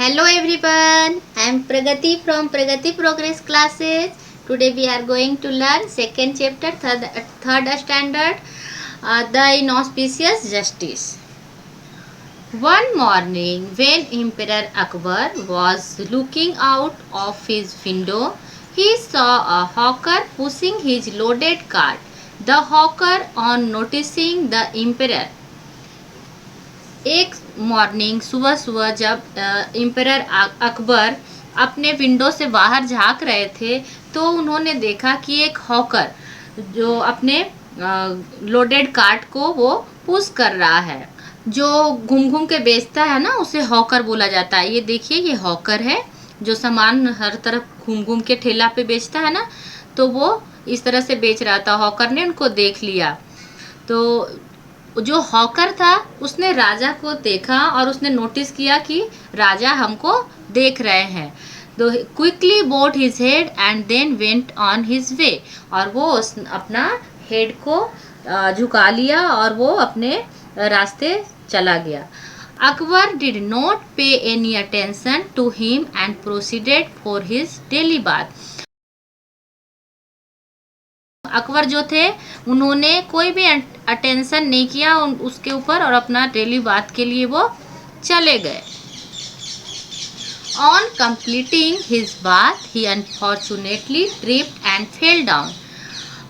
Hello everyone, I am Pragati from Pragati Progress classes. Today we are going to learn second chapter, third standard, the inauspicious justice. One morning when Emperor Akbar was looking out of his window, he saw a hawker pushing his loaded cart. The hawker, on noticing the emperor, एक morning सुबह सुबह जब emperor Akbar अपने window से बाहर झांक रहे थे तो उन्होंने देखा कि एक हॉकर जो अपने लोडेड कार्ट को वो पुश कर रहा है। जो घूम घूम के बेचता है ना उसे हॉकर बोला जाता है। ये देखिए, ये हॉकर है जो सामान हर तरफ घूम घूम के ठेला पे बेचता है ना, तो वो इस तरह से बेच रहा था। हॉकर ने उनको देख लिया तो जो हॉकर था उसने राजा को देखा और उसने नोटिस किया कि राजा हमको देख रहे हैं। तो quickly bowed his head and then went on his way, और वो अपना हेड को झुका लिया और वो अपने रास्ते चला गया। Akbar did not pay any attention to him and proceeded for his daily bath. Akbar जो थे उन्होंने कोई भी अटेंशन नहीं किया उसके ऊपर और अपना डेली बात के लिए वो चले गए। On completing his bath he unfortunately tripped and fell down.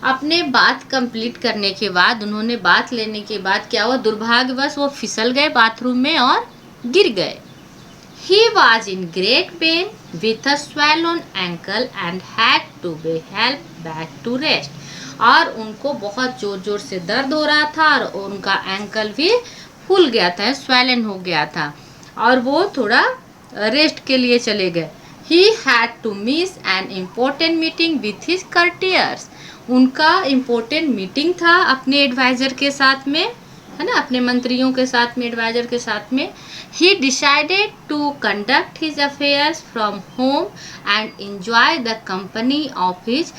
अपने बात कंप्लीट करने के बाद, उन्होंने बात लेने के बाद क्या हुआ, दुर्भाग्यवश वो फिसल गए बाथरूम में और गिर गए। He was in great pain with a swollen ankle and had to be helped back to rest. और उनको बहुत जोर जोर से दर्द हो रहा था और उनका एंकल भी फूल गया था, स्वैलन हो गया था और वो थोड़ा रेस्ट के लिए चले गए। He had to miss an important meeting with his courtiers. उनका इम्पोर्टेंट मीटिंग था अपने एडवाइजर के साथ में, है ना, अपने मंत्रियों के साथ में, एडवाइजर के साथ में। He decided to conduct his affairs from home and enjoy the company of his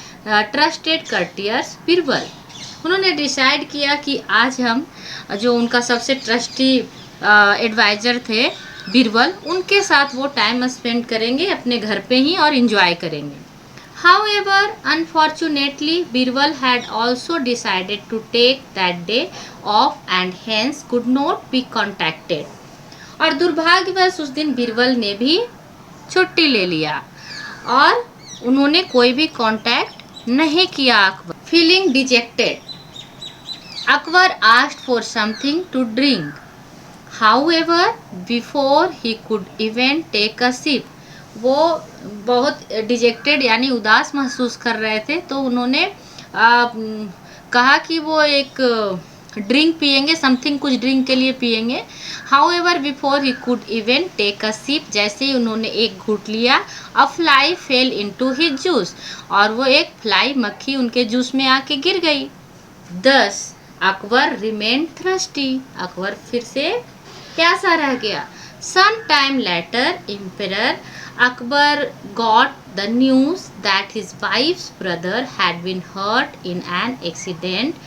trusted courtiers Birbal. उन्होंने डिसाइड किया कि आज हम जो उनका सबसे ट्रस्टी एडवाइजर थे बीरबल, उनके साथ वो टाइम स्पेंड करेंगे अपने घर पे ही और इंजॉय करेंगे। However, unfortunately, Birbal had also decided to take that day off and hence could not be contacted. और दुर्भाग्यवश उस दिन बीरबल ने भी छुट्टी ले लिया और उन्होंने कोई भी कांटेक्ट नहीं किया Akbar. Feeling dejected, Akbar asked for something to drink. However, before he could even take a sip, वो बहुत डिजेक्टेड यानी उदास महसूस कर रहे थे, तो उन्होंने कहा कि वो एक ड्रिंक पियेंगे, समथिंग कुछ ड्रिंक के लिए पियेंगे। However before he could even take a sip, जैसे ही उन्होंने एक घूंट लिया, a fly fell into his juice, और वो एक फ्लाई मक्खी उनके जूस में आके गिर गई। दस अकबर रिमेन थ्रस्टी, अकबर फिर से प्यासा रह गया। Some time later emperor Akbar got the news that his wife's brother had been hurt in an accident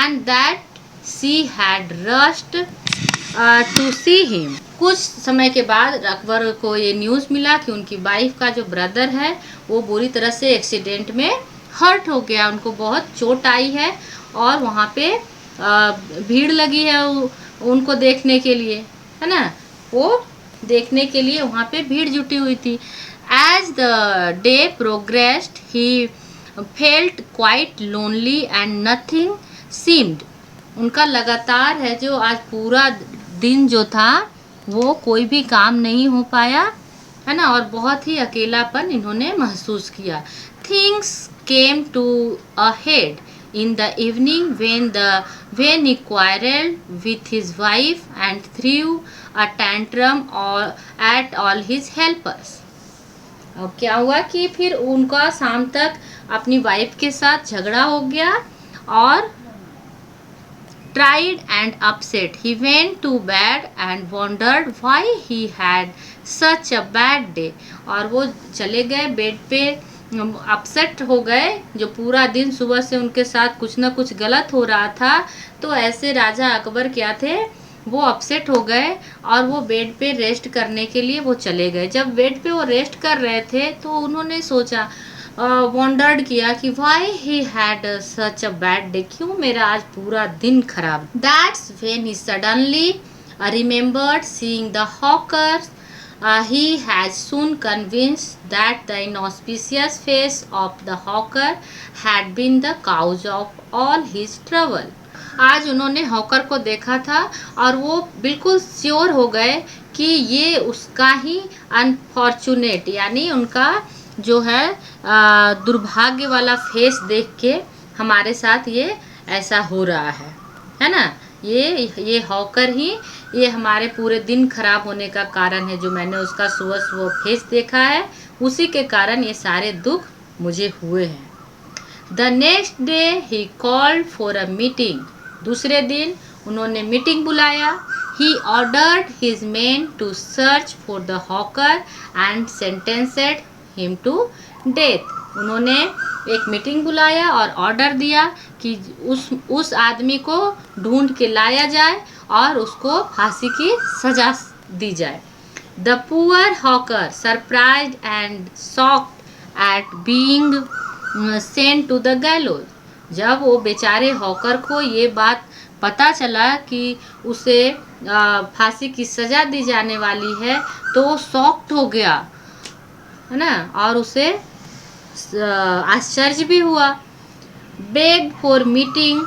and that she had rushed to see him. कुछ समय के बाद अकबर को ये न्यूज़ मिला कि उनकी वाइफ का जो ब्रदर है वो बुरी तरह से एक्सीडेंट में हर्ट हो गया, उनको बहुत चोट आई है और वहाँ पे भीड़ लगी है उनको देखने के लिए, है ना, वो देखने के लिए वहाँ पे भीड़ जुटी हुई थी। As the day progressed he felt quite lonely and nothing seemed. उनका लगातार है जो आज पूरा दिन जो था वो कोई भी काम नहीं हो पाया, है ना, और बहुत ही अकेलापन इन्होंने महसूस किया। Things came to a head in the evening when he quarreled with his wife and threw a tantrum at all his helpers. अब क्या हुआ कि फिर उनका शाम तक अपनी वाइफ के साथ झगड़ा हो गया और tried and upset he went to bed and wondered why he had such a bad day, और वो चले गए बेड पे, अपसेट हो गए, जो पूरा दिन सुबह से उनके साथ कुछ ना कुछ गलत हो रहा था। तो ऐसे राजा अकबर क्या थे, वो अपसेट हो गए और वो बेड पे रेस्ट करने के लिए वो चले गए। जब बेड पे वो रेस्ट कर रहे थे तो उन्होंने सोचा, वॉन्डर्ड किया कि why he had such a bad day, क्यों मेरा आज पूरा दिन खराब। That's when he suddenly remembered seeing the hawkers. He has soon convinced that the inauspicious face of the hawker had been the cause of all his trouble. आज उन्होंने hawker को देखा था और वो बिल्कुल श्योर हो गए कि ये उसका ही अनफॉर्चुनेट, यानी उनका जो है दुर्भाग्य वाला फेस देख के हमारे साथ ये ऐसा हो रहा है ना। ये हॉकर ही ये हमारे पूरे दिन खराब होने का कारण है। जो मैंने उसका सुबह सुबह फेस देखा है, उसी के कारण ये सारे दुख मुझे हुए हैं। The next day he called for a meeting. दूसरे दिन उन्होंने मीटिंग बुलाया। He ordered his men to search for the hawker and sentenced him to death. उन्होंने एक मीटिंग बुलाया और ऑर्डर दिया कि उस आदमी को ढूंढ के लाया जाए और उसको फांसी की सजा दी जाए। The poor hawker surprised and shocked at being sent to the gallows. जब वो बेचारे हॉकर को ये बात पता चला कि उसे फांसी की सजा दी जाने वाली है तो वो शॉक्ड हो गया, है ना, और उसे आश्चर्य भी हुआ। Bag for meeting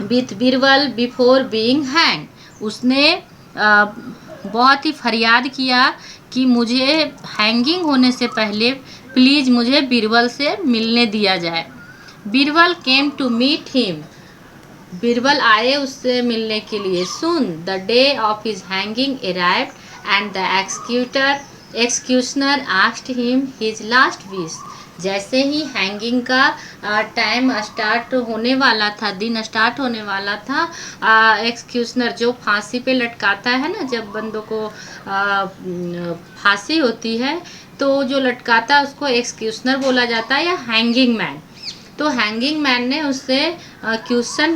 with Birbal before being hang. उसने बहुत ही फरियाद किया कि मुझे हैंगिंग होने से पहले प्लीज़ मुझे बीरबल से मिलने दिया जाए। Birbal came to meet him. Birbal आए उससे मिलने के लिए। Soon the day of his hanging arrived and the executioner asked him his last wish. जैसे ही हैंगिंग का टाइम स्टार्ट होने वाला था, दिन स्टार्ट होने वाला था, एक्सक्यूशनर जो फांसी पे लटकाता है ना, जब बंदों को फांसी होती है तो जो लटकाता है उसको एक्सक्यूशनर बोला जाता है या हैंगिंग मैन। तो हैंगिंग मैन ने उससे क्वेश्चन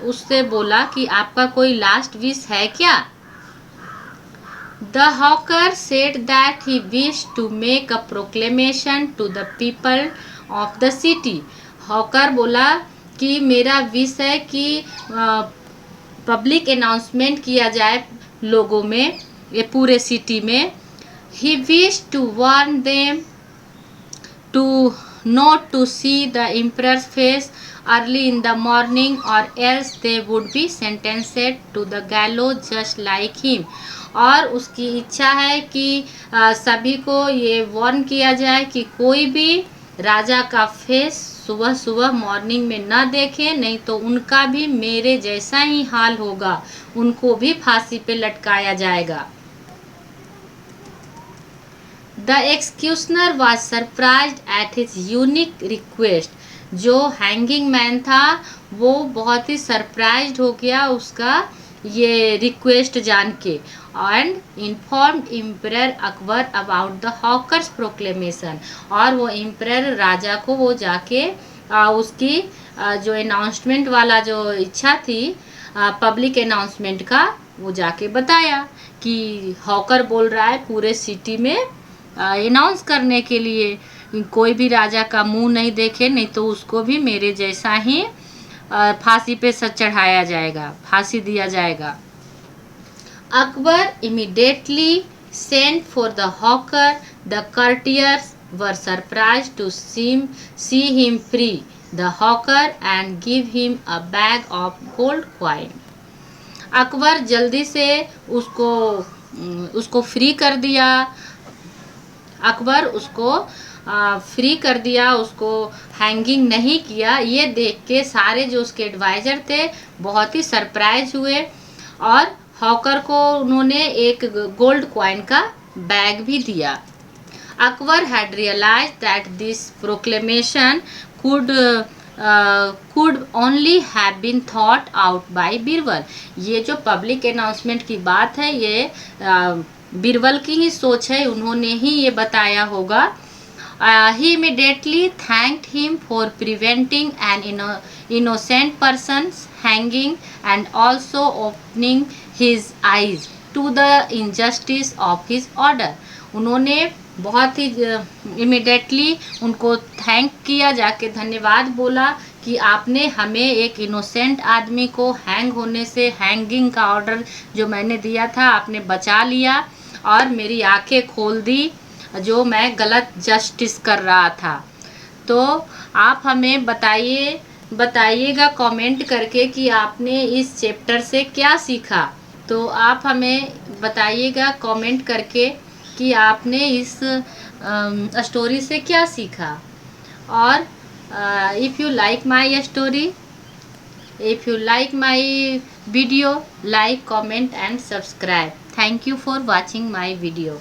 उससे बोला कि आपका कोई लास्ट विश है क्या। The hawker said that he wished to make a proclamation to the people of the city. Hawker बोला कि मेरा विश है कि पब्लिक अनाउंसमेंट किया जाए लोगों में, ये पूरे सिटी में। He wished to warn them to not to see the emperor's face early in the morning or else they would be sentenced to the gallows just like him. और उसकी इच्छा है कि सभी को ये वार्न किया जाए कि कोई भी राजा का फेस सुबह सुबह मॉर्निंग में ना देखे, नहीं तो उनका भी मेरे जैसा ही हाल होगा, उनको भी फांसी पे लटकाया जाएगा। The एक्सक्यूशनर was surprised at his unique request. जो हैंगिंग मैन था वो बहुत ही सरप्राइज्ड हो गया उसका ये रिक्वेस्ट जान के। And informed emperor Akbar about the hawker's proclamation. और वो इम्परर राजा को वो जाके उसकी जो अनाउंसमेंट वाला जो इच्छा थी पब्लिक अनाउंसमेंट का, वो जाके बताया कि हॉकर बोल रहा है पूरे सिटी में अनाउंस करने के लिए, कोई भी राजा का मुंह नहीं देखे, नहीं तो उसको भी मेरे जैसा ही फांसी पे चढ़ाया जाएगा, फांसी दिया जाएगा। Akbar immediately sent for the hawker. The courtiers were surprised to see him free the hawker and give him a bag of gold coin. Akbar जल्दी से उसको फ्री कर दिया। अकबर उसको फ्री कर दिया, उसको हैंगिंग नहीं किया। ये देख के सारे जो उसके एडवाइज़र थे बहुत ही सरप्राइज हुए और हॉकर को उन्होंने एक गोल्ड कॉइन का बैग भी दिया। Akbar had realise that this proclamation could only have been thought out by Birbal. ये जो पब्लिक अनाउंसमेंट की बात है ये बीरबल की ही सोच है, उन्होंने ही ये बताया होगा। He immediately thanked him for preventing an innocent person's hanging and also opening his eyes to the injustice of his order. उन्होंने बहुत ही इमिडिएटली उनको थैंक किया, जाके धन्यवाद बोला कि आपने हमें एक इनोसेंट आदमी को हैंग होने से, हैंगिंग का ऑर्डर जो मैंने दिया था, आपने बचा लिया और मेरी आंखें खोल दी जो मैं गलत जस्टिस कर रहा था। तो आप हमें बताइएगा कमेंट करके कि आपने इस चैप्टर से क्या सीखा। तो आप हमें बताइएगा कमेंट करके कि आपने इस स्टोरी से क्या सीखा। और if you like my story, if you like my video, like, comment and subscribe. Thank you for watching my video.